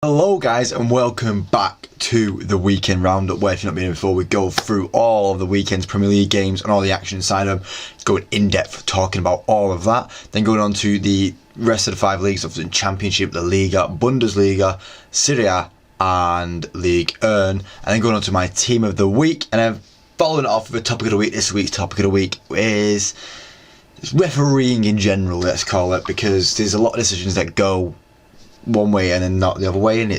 Hello guys and welcome back to the weekend roundup, where if you've not been here before, we go through all of the weekend's Premier League games and all the action inside them. It's going in depth talking about all of that, then going on to the rest of the 5 leagues of the Championship, the Liga, Bundesliga, Serie A and Ligue 1, and then going on to my team of the week. And then following it off with the topic of the week, this week's topic of the week is refereeing in general, let's call it, because there's a lot of decisions that go one way and then not the other way, and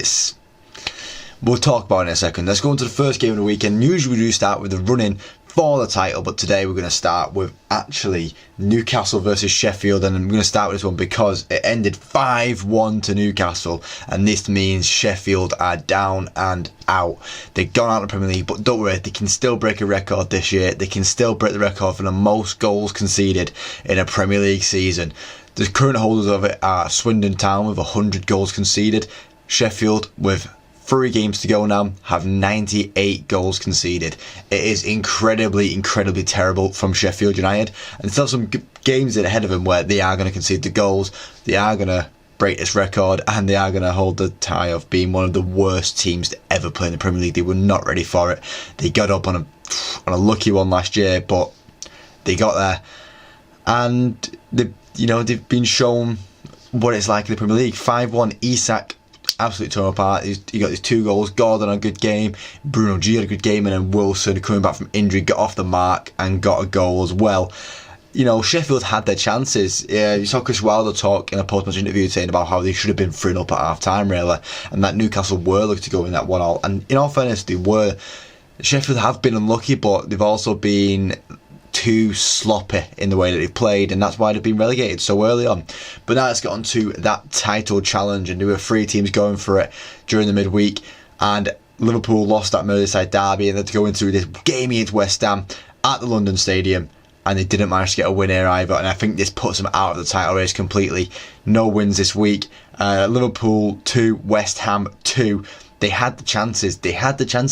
we'll talk about it in a second. Let's go into the first game of the weekend. Usually we do start with the run-in for the title, but today we're going to start with actually Newcastle versus Sheffield, and I'm going to start with this one because it ended 5-1 to Newcastle, and this means Sheffield are down and out. They've gone out of the Premier League, but don't worry, they can still break a record this year. They can still break the record for the most goals conceded in a Premier League season. The current holders of it are Swindon Town with 100 goals conceded. Sheffield, with 3 games to go now, have 98 goals conceded. It is incredibly terrible from Sheffield United, and still some games ahead of them where they are going to concede the goals. They are going to break this record, and they are going to hold the tie of being one of the worst teams to ever play in the Premier League. They were not ready for it. They got up on a lucky one last year, but they got there, and they've been shown what it's like in the Premier League. 5-1, Isak absolutely torn apart. He got his 2 goals. Gordon had a good game. Bruno G had a good game, and then Wilson, coming back from injury, got off the mark and got a goal as well. Sheffield had their chances. You saw Chris Wilder talk in a post-match interview saying about how they should have been 3-0 at half-time, really, and that Newcastle were looking to go in that 1-1. And in all fairness, they were. Sheffield have been unlucky, but they've also been too sloppy in the way that they've played, and that's why they've been relegated so early on. But now let's get on to that title challenge, and there were 3 teams going for it during the midweek, and Liverpool lost that Merseyside derby, and they had to go into this game against West Ham at the London Stadium, and they didn't manage to get a win here either, and I think this puts them out of the title race completely. No wins this week. Liverpool 2, West Ham 2. They had the chances.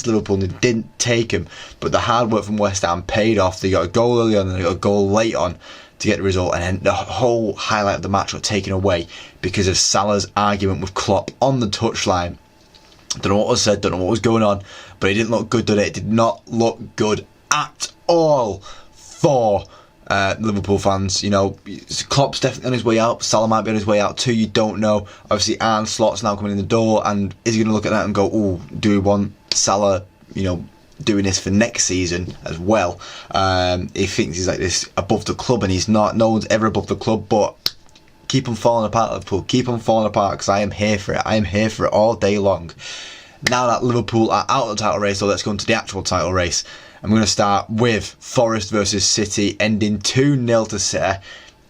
Liverpool, and they didn't take them. But the hard work from West Ham paid off. They got a goal early on and they got a goal late on to get the result. And then the whole highlight of the match got taken away because of Salah's argument with Klopp on the touchline. Don't know what was said, don't know what was going on, but it didn't look good, did it? It did not look good at all for Liverpool fans. Klopp's definitely on his way out. Salah might be on his way out too. You don't know. Obviously, Arne Slot's now coming in the door, and is he going to look at that and go, "Oh, do we want Salah, doing this for next season as well?" He thinks he's like this above the club, and he's not. No one's ever above the club, but keep on falling apart, Liverpool. Keep on falling apart, because I am here for it. I am here for it all day long. Now that Liverpool are out of the title race, so let's go into the actual title race. I'm going to start with Forest versus City, ending 2-0 to City.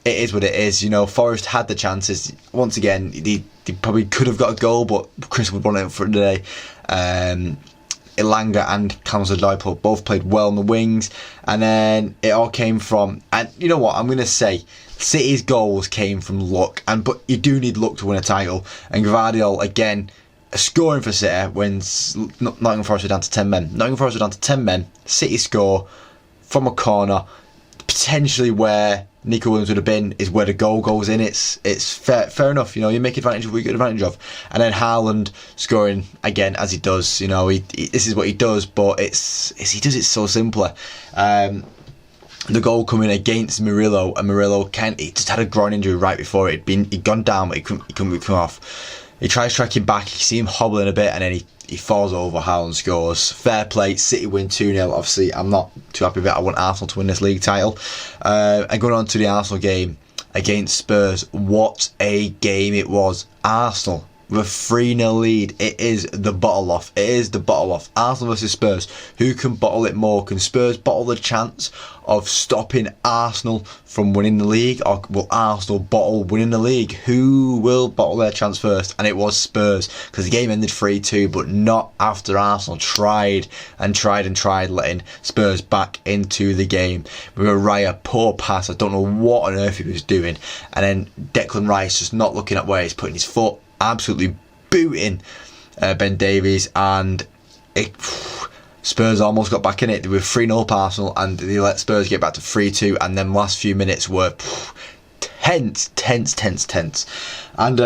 It is what it is. Forest had the chances. Once again, they probably could have got a goal, but Chris would want it for today. Elanga and Calum-Lewin both played well on the wings, and then it all came from, and you know what, I'm going to say, City's goals came from luck, but you do need luck to win a title, and Gvardiol, again, scoring for City when Nottingham Forest were down to 10 men. City score from a corner, potentially where Nico Williams would have been, is where the goal goes in. It's fair enough. You make advantage of what you get advantage of. And then Haaland scoring again, as he does. This is what he does, but he does it so simply. The goal coming against Murillo, and Murillo he just had a groin injury right before it. He'd gone down, but he couldn't come off. He tries tracking back, you see him hobbling a bit, and then he falls over. Haaland scores. Fair play. City win 2-0. Obviously, I'm not too happy with it. I want Arsenal to win this league title. And going on to the Arsenal game against Spurs. What a game it was. Arsenal with a 3-0 lead. It is the bottle off. Arsenal versus Spurs. Who can bottle it more? Can Spurs bottle the chance of stopping Arsenal from winning the league, or will Arsenal bottle winning the league? Who will bottle their chance first? And it was Spurs, because the game ended 3-2, but not after Arsenal tried letting Spurs back into the game. With a Raya, poor pass, I don't know what on earth he was doing, and then Declan Rice just not looking at where he's putting his foot, absolutely booting Ben Davies, and Spurs almost got back in it. They were 3-0 Arsenal, and they let Spurs get back to 3-2, and then last few minutes were tense. And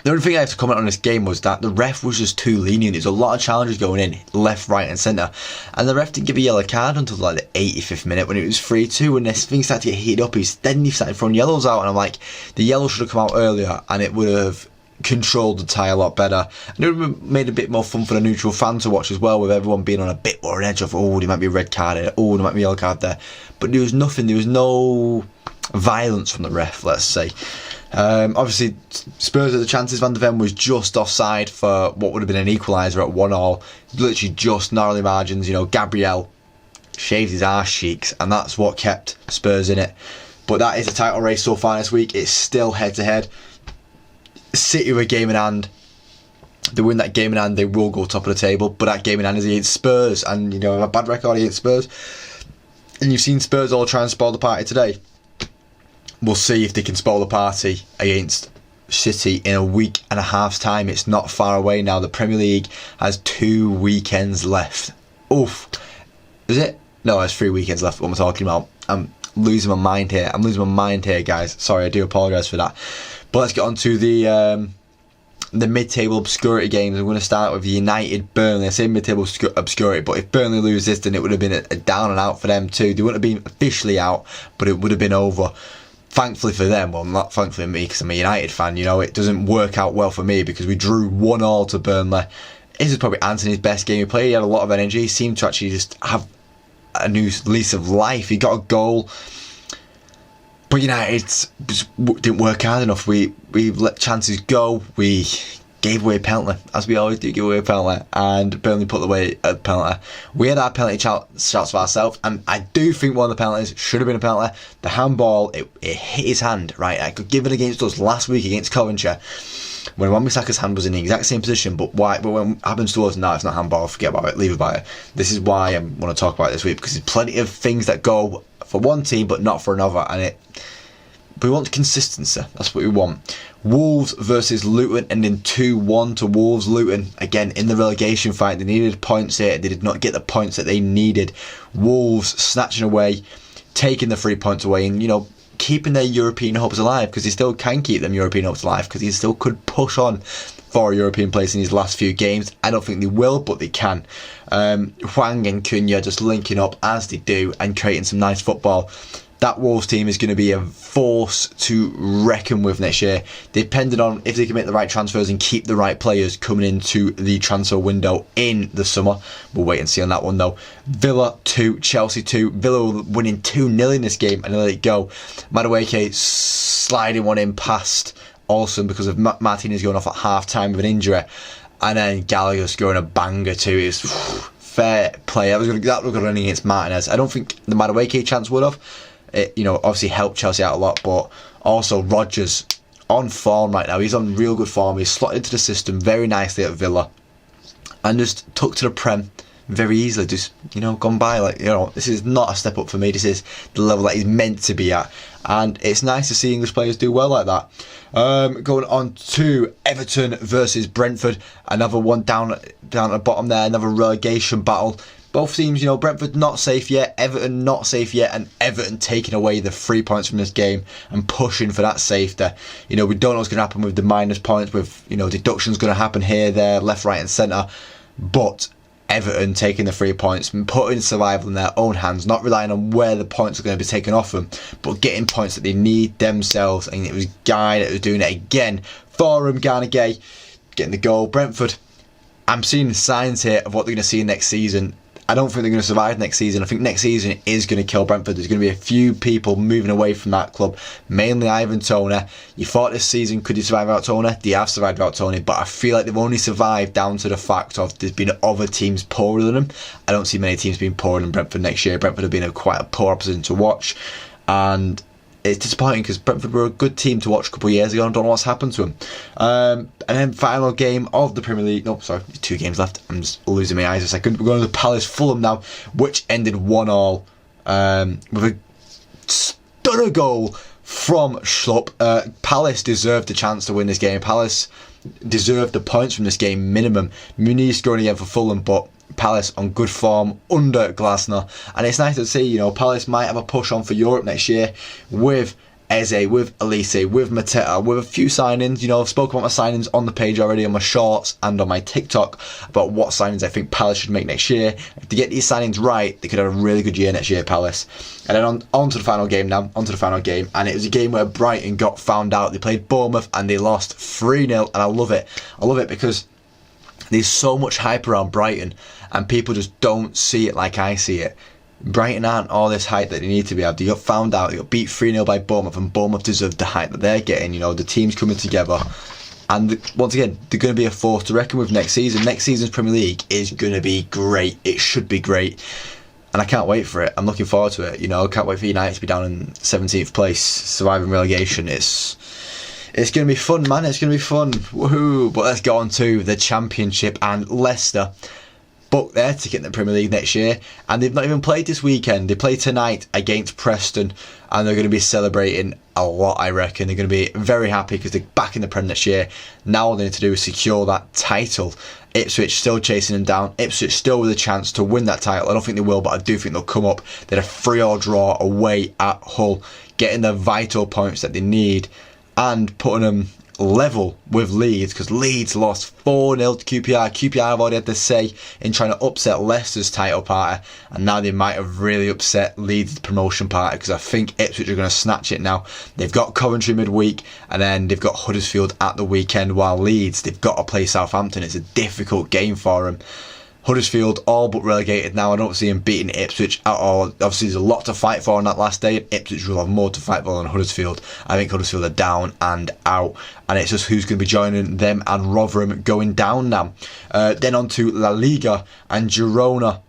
The only thing I have to comment on this game was that the ref was just too lenient. There's a lot of challenges going in, left, right and centre. And the ref didn't give a yellow card until like the 85th minute when it was 3-2. And this thing started to get heated up. He started throwing yellows out. And I'm like, the yellow should have come out earlier and it would have controlled the tie a lot better. And it would have made it a bit more fun for the neutral fan to watch as well, with everyone being on a bit more on edge of, oh, there might be a red card here. Oh, there might be a yellow card there. But there was nothing. There was no violence from the ref, let's say. Obviously, Spurs had the chances. Van de Ven was just offside for what would have been an equaliser at 1-1. Literally just narrowly margins. Gabriel shaved his arse cheeks, and that's what kept Spurs in it. But that is a title race so far this week. It's still head-to-head. City with a game in hand. They win that game in hand, they will go top of the table. But that game in hand is against Spurs, and have a bad record against Spurs. And you've seen Spurs all try and spoil the party today. We'll see if they can spoil the party against City in a week and a half's time. It's not far away now. The Premier League has 2 weekends left. Oof. Is it? No, there's 3 weekends left. What am I talking about? I'm losing my mind here, guys. Sorry, I do apologise for that. But let's get on to the mid-table obscurity games. I'm going to start with United Burnley. I say mid-table obscurity, but if Burnley lose this, then it would have been a down and out for them too. They wouldn't have been officially out, but it would have been over. Thankfully for them, well, not thankfully for me, because I'm a United fan, it doesn't work out well for me because we drew 1-1 to Burnley. This is probably Anthony's best game he played. He had a lot of energy. He seemed to actually just have a new lease of life. He got a goal. But United didn't work hard enough. We let chances go. We gave away a penalty, as we always do, give away a penalty, and Burnley put away a penalty. We had our penalty shots for ourselves, and I do think one of the penalties should have been a penalty. The handball, it hit his hand, right? I could give it against us last week against Coventry, when Wan-Bissaka's hand was in the exact same position, but when it happens to us, no, it's not handball, forget about it, leave about it. This is why I want to talk about it this week, because there's plenty of things that go for one team, but not for another, and we want consistency. That's what we want. Wolves versus Luton, ending 2-1 to Wolves. Luton, again, in the relegation fight. They needed points here. They did not get the points that they needed. Wolves snatching away, taking the 3 points away, and, keeping their European hopes alive, because they still can keep them European hopes alive, because they still could push on for a European place in these last few games. I don't think they will, but they can. Hwang and Cunha just linking up as they do and creating some nice football. That Wolves team is going to be a force to reckon with next year, depending on if they can make the right transfers and keep the right players coming into the transfer window in the summer. We'll wait and see on that one though. Villa 2, Chelsea 2. Villa winning 2-0 in this game and let it go. Madueke sliding one in past Olsen because of Martinez going off at half time with an injury, and then Gallagher scoring a banger too. It's fair play. That was going to run against Martinez. I don't think the Madueke chance would have. It, obviously helped Chelsea out a lot, but also Rodgers on form right now. He's on real good form. He's slotted into the system very nicely at Villa and just took to the Prem very easily. Just, gone by. This is not a step up for me. This is the level that he's meant to be at. And it's nice to see English players do well like that. Going on to Everton versus Brentford. Another one down at the bottom there. Another relegation battle. Both teams, Brentford not safe yet, Everton not safe yet, and Everton taking away the 3 points from this game and pushing for that safety. We don't know what's going to happen with the minus points, with, deductions going to happen here, there, left, right and centre. But Everton taking the 3 points and putting survival in their own hands, not relying on where the points are going to be taken off them, but getting points that they need themselves. And it was Guy that was doing it again for him, Ghana Gay, getting the goal. Brentford, I'm seeing signs here of what they're going to see next season. I don't think they're going to survive next season. I think next season is going to kill Brentford. There's going to be a few people moving away from that club, mainly Ivan Toney. You thought this season, could you survive without Toney? They have survived without Toney, but I feel like they've only survived down to the fact of there's been other teams poorer than them. I don't see many teams being poorer than Brentford next year. Brentford have been quite a poor opposition to watch, and it's disappointing because Brentford were a good team to watch a couple of years ago and I don't know what's happened to them. And then final game of the Premier League. No, sorry, 2 games left. I'm just losing my eyes a second. We're going to the Palace Fulham now, which ended 1-1 with a stunner goal from Schlupp. Palace deserved the chance to win this game. Palace deserved the points from this game minimum. Muniz scoring again for Fulham, but Palace on good form under Glasner, and it's nice to see Palace might have a push on for Europe next year with Eze, with Elise, with Mateta, with a few signings. You know, I've spoken about my signings on the page already, on my shorts and on my TikTok, about what signings I think Palace should make next year. If they get these signings right, they could have a really good year next year, Palace. And then on to the final game now, and it was a game where Brighton got found out. They played Bournemouth and they lost 3-0, and I love it because there's so much hype around Brighton and people just don't see it like I see it. Brighton aren't all this hype that they need to be. They got found out, they got beat 3-0 by Bournemouth, and Bournemouth deserved the hype that they're getting. You know, the team's coming together, and once again, they're going to be a force to reckon with next season. Next season's Premier League is going to be great. It should be great, and I can't wait for it. I'm looking forward to it. You know, I can't wait for United to be down in 17th place, surviving relegation. It's going to be fun, man. It's going to be fun. Woohoo! But let's go on to the Championship, and Leicester booked their ticket in the Premier League next year, and they've not even played this weekend. They play tonight against Preston, and they're going to be celebrating a lot, I reckon. They're going to be very happy because they're back in the Premier next year. Now all they need to do is secure that title. Ipswich still chasing them down. Ipswich still with a chance to win that title. I don't think they will, but I do think they'll come up. They're a 3-3 draw away at Hull, getting the vital points that they need and putting them level with Leeds, because Leeds lost 4-0 to QPR. QPR have already had to say in trying to upset Leicester's title party, and now they might have really upset Leeds' promotion party, because I think Ipswich are going to snatch it now. They've got Coventry midweek, and then they've got Huddersfield at the weekend, while Leeds, they've got to play Southampton. It's a difficult game for them. Huddersfield all but relegated now. I don't see him beating Ipswich at all. Obviously there's a lot to fight for on that last day. Ipswich will have more to fight for than Huddersfield. I think Huddersfield are down and out, and it's just who's going to be joining them and Rotherham going down now. Then on to La Liga, and Girona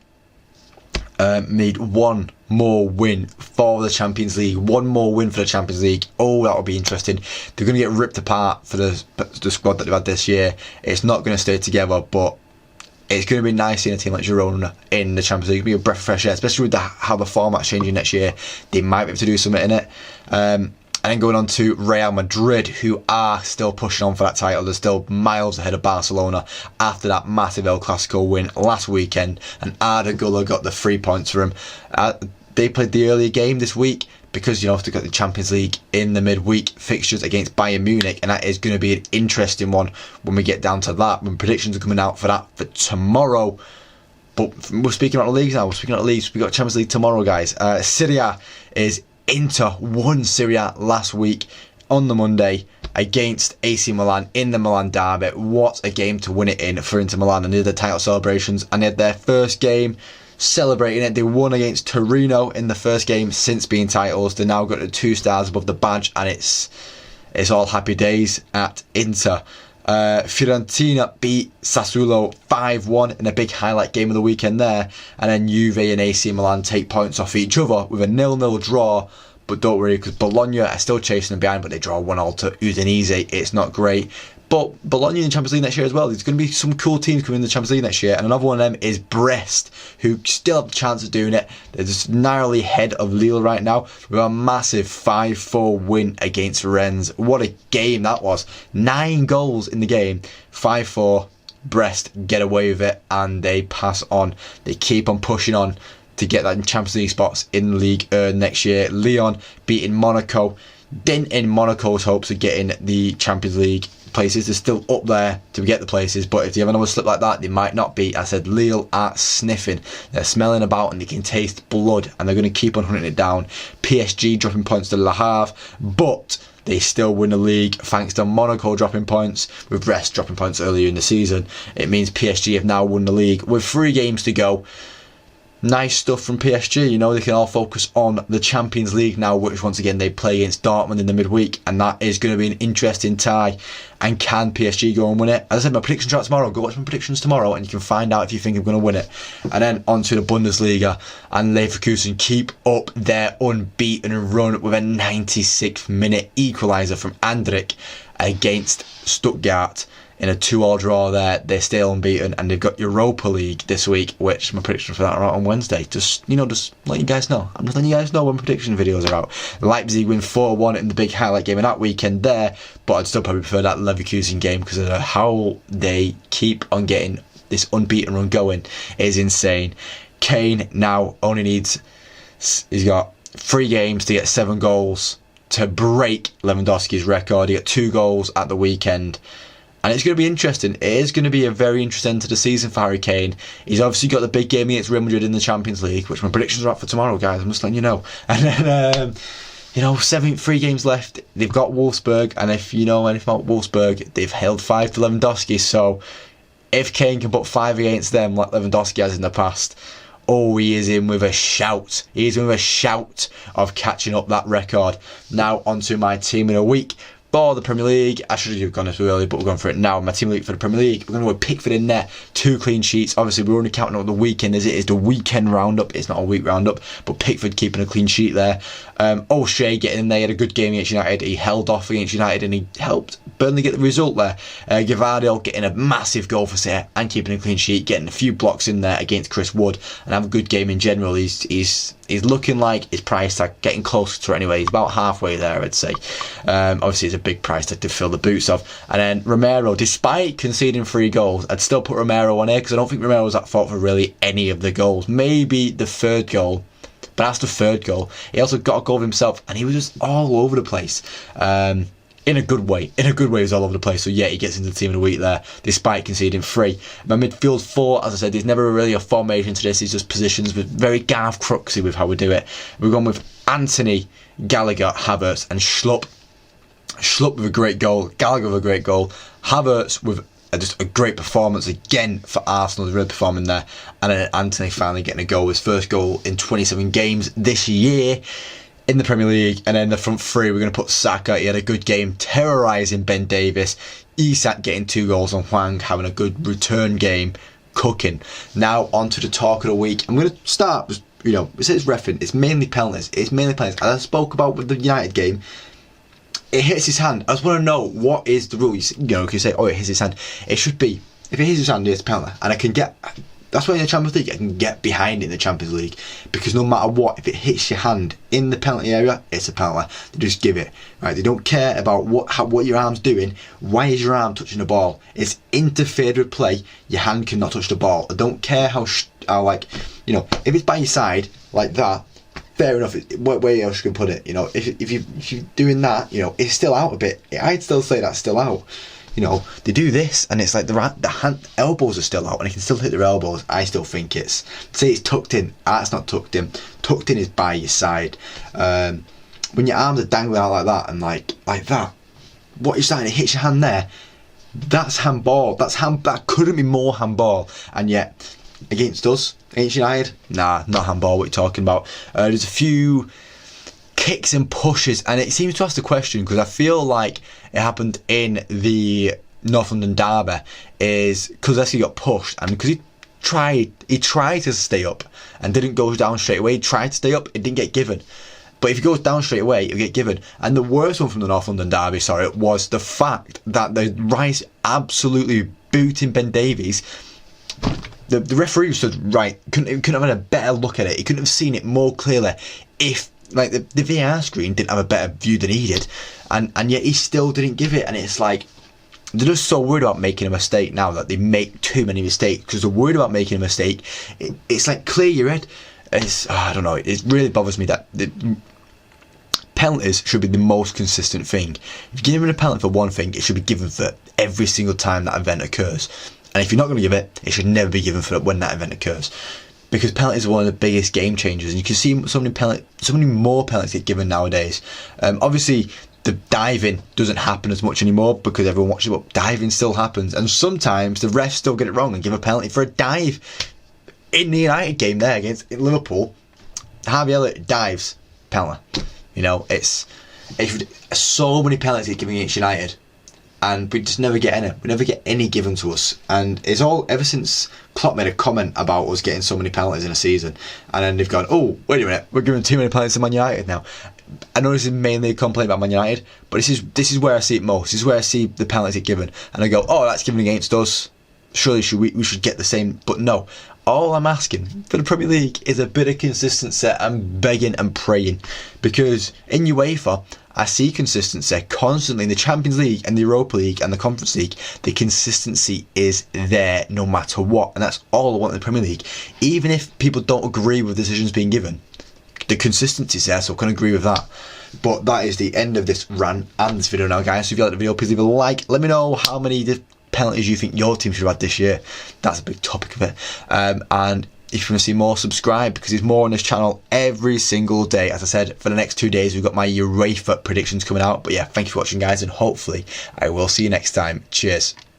need one more win for the Champions League. One more win for the Champions League. Oh, that will be interesting. They're going to get ripped apart for the squad that they've had this year. It's not going to stay together, but it's going to be nice seeing a team like Girona in the Champions League. It'll be a breath of fresh air, especially with how the format's changing next year. They might be able to do something in it. And then going on to Real Madrid, who are still pushing on for that title. They're still miles ahead of Barcelona after that massive El Clasico win last weekend. And Arda Güler got the 3 points for him. They played the earlier game this week, because, you know, they've got the Champions League in the midweek fixtures against Bayern Munich, and that is going to be an interesting one when we get down to that, when predictions are coming out for that for tomorrow. But we're speaking about the leagues now. We've got Champions League tomorrow, guys. Serie A is Inter won Serie A last week on the Monday against AC Milan in the Milan derby. What a game to win it in for Inter Milan, and they did the title celebrations, and they had their first game celebrating it. They won against Torino in the first game since being titles. They now got the 2 stars above the badge, and it's all happy days at Inter. Fiorentina beat Sassuolo 5-1 in a big highlight game of the weekend there, and then Juve and AC Milan take points off each other with a 0-0 draw. But don't worry, because Bologna are still chasing them behind, but they draw 1-1 to Udinese. It's not great. But Bologna in the Champions League next year as well. There's going to be some cool teams coming in the Champions League next year, and another one of them is Brest, who still have the chance of doing it. They're just narrowly ahead of Lille right now with a massive 5-4 win against Rennes. What a game that was. 9 goals in the game. 5-4. Brest get away with it, and they pass on. They keep on pushing on to get that Champions League spots in Ligue 1 next year. Lyon beating Monaco, denting Monaco's hopes of getting the Champions League places. They're still up there to get the places, but if they have another slip like that, they might not be. I said Lille are sniffing. They're smelling about, and they can taste blood, and they're going to keep on hunting it down. PSG dropping points to Le Havre, but they still win the league thanks to Monaco dropping points, with Brest dropping points earlier in the season. It means PSG have now won the league with 3 games to go. Nice stuff from PSG. You know, they can all focus on the Champions League now, which once again they play against Dortmund in the midweek, and that is going to be an interesting tie. And can PSG go and win it? As I said, my predictions are out tomorrow. Go watch my predictions tomorrow, and you can find out if you think I'm going to win it. And then on to the Bundesliga, and Leverkusen keep up their unbeaten run with a 96th minute equaliser from Andrich against Stuttgart. In a 2-2 draw there, they're still unbeaten, and they've got Europa League this week, which my predictions for that are out on Wednesday. Just let you guys know. I'm just letting you guys know when prediction videos are out. Leipzig win 4-1 in the big highlight game of that weekend there, but I'd still probably prefer that Leverkusen game, because of how they keep on getting this unbeaten run going is insane. Kane now only needs, he's got 3 games to get 7 goals. to break Lewandowski's record. He got 2 goals at the weekend. And it's going to be interesting. It is going to be a very interesting end to the season for Harry Kane. He's obviously got the big game against Real Madrid in the Champions League, which my predictions are out for tomorrow, guys. I'm just letting you know. And then, 3 games left. They've got Wolfsburg, and if you know anything about Wolfsburg, they've held 5 to Lewandowski. So if Kane can put 5 against them like Lewandowski has in the past, he is in with a shout. He is in with a shout of catching up that record. Now onto my team in a week. For the Premier League, I should have gone this early, but we're going for it now. My team league for the Premier League, we're going to go Pickford in there, 2 clean sheets. Obviously, we're only counting on the weekend as it is the weekend roundup. It's not a week roundup, but Pickford keeping a clean sheet there. O'Shea getting in there, he had a good game against United. He held off against United and he helped Burnley get the result there. Gvardiol getting a massive goal for City and keeping a clean sheet, getting a few blocks in there against Chris Wood and have a good game in general. He's looking like his price tag getting close to it anyway. He's about halfway there, I'd say. Obviously, it's a big price tag to fill the boots of. And then Romero, despite conceding 3 goals, I'd still put Romero on here because I don't think Romero was at fault for really any of the goals. Maybe the 3rd goal, but that's the 3rd goal. He also got a goal of himself and he was just all over the place. In a good way. In a good way, he was all over the place. So yeah, he gets into the team of the week there, despite conceding 3. My midfield 4, as I said, there's never really a formation to this. It's just positions with very Garth Crooksy with how we do it. We're going with Anthony, Gallagher, Havertz, and Schlupp. Schlupp with a great goal. Gallagher with a great goal. Havertz with just a great performance again for Arsenal. Really performing there. And then Anthony finally getting a goal. His first goal in 27 games this year in the Premier League. And then the front 3, we're going to put Saka. He had a good game, terrorising Ben Davies. Isak getting 2 goals on Hwang, having a good return game, cooking. Now on to the talk of the week. I'm going to start with, it says reffing. It's mainly penalties. As I spoke about with the United game, it hits his hand. I just want to know, what is the rule? You can say, it hits his hand. It should be, if it hits his hand, it's a penalty. And I can get, that's why in the Champions League, I can get behind it in the Champions League. Because no matter what, if it hits your hand in the penalty area, it's a penalty. They just give it. Right? They don't care about what your arm's doing. Why is your arm touching the ball? It's interfered with play. Your hand cannot touch the ball. I don't care how if it's by your side, like that, fair enough. Where else you can put it? If you're doing that, it's still out a bit. I'd still say that's still out. They do this, and it's like the hand elbows are still out, and they can still hit their elbows. I still think it's tucked in. That's not tucked in. Tucked in is by your side. When your arms are dangling out like that, and like that, what you're saying, it hits your hand there. That's handball. That couldn't be more handball, and yet against us, against United, nah, not handball. What you're talking about? There's a few kicks and pushes, and it seems to ask the question because I feel like it happened in the North London derby is Kulusevski got pushed, and because he tried to stay up and didn't go down straight away. He tried to stay up, it didn't get given. But if he goes down straight away, it'll get given. And the worst one from the North London derby, was the fact that the Rice absolutely booting Ben Davies. The referee stood right, couldn't have had a better look at it. He couldn't have seen it more clearly if the VAR screen didn't have a better view than he did, and yet he still didn't give it. And it's like they're just so worried about making a mistake now that they make too many mistakes because they're worried about making a mistake. It's like clear your head. I don't know. It really bothers me that penalties should be the most consistent thing. If you're giving a penalty for one thing, it should be given for every single time that event occurs. And if you're not going to give it, it should never be given for when that event occurs. Because penalties are one of the biggest game changers, and you can see so many more penalties get given nowadays. Obviously, the diving doesn't happen as much anymore because everyone watches it, but diving still happens. And sometimes the refs still get it wrong and give a penalty for a dive. In the United game there against Liverpool, Harvey Elliott dives, penalty. It's so many penalties get given against United, and we just never get any. We never get any given to us, and it's all ever since Klopp made a comment about us getting so many penalties in a season, and then they've gone, oh wait a minute, we're giving too many penalties to Man United now. I know this is mainly a complaint about Man United, but this is where I see it most. This is where I see the penalties get given, and I go, oh, that's given against us. Surely we should get the same, but no. All I'm asking for the Premier League is a bit of consistency. I'm begging and praying, because in UEFA I see consistency constantly in the Champions League and the Europa League and the Conference League. The consistency is there no matter what, and that's all I want in the Premier League. Even if people don't agree with decisions being given, the consistency is there, so I can agree with that. But that is the end of this rant and this video now, guys. So if you like the video, please leave a like. Let me know how many penalties you think your team should have had this year. That's a big topic of it. And if you want to see more, subscribe, because there's more on this channel every single day. As I said, for the next 2 days, we've got my UEFA predictions coming out. But yeah, thank you for watching, guys, and hopefully I will see you next time. Cheers.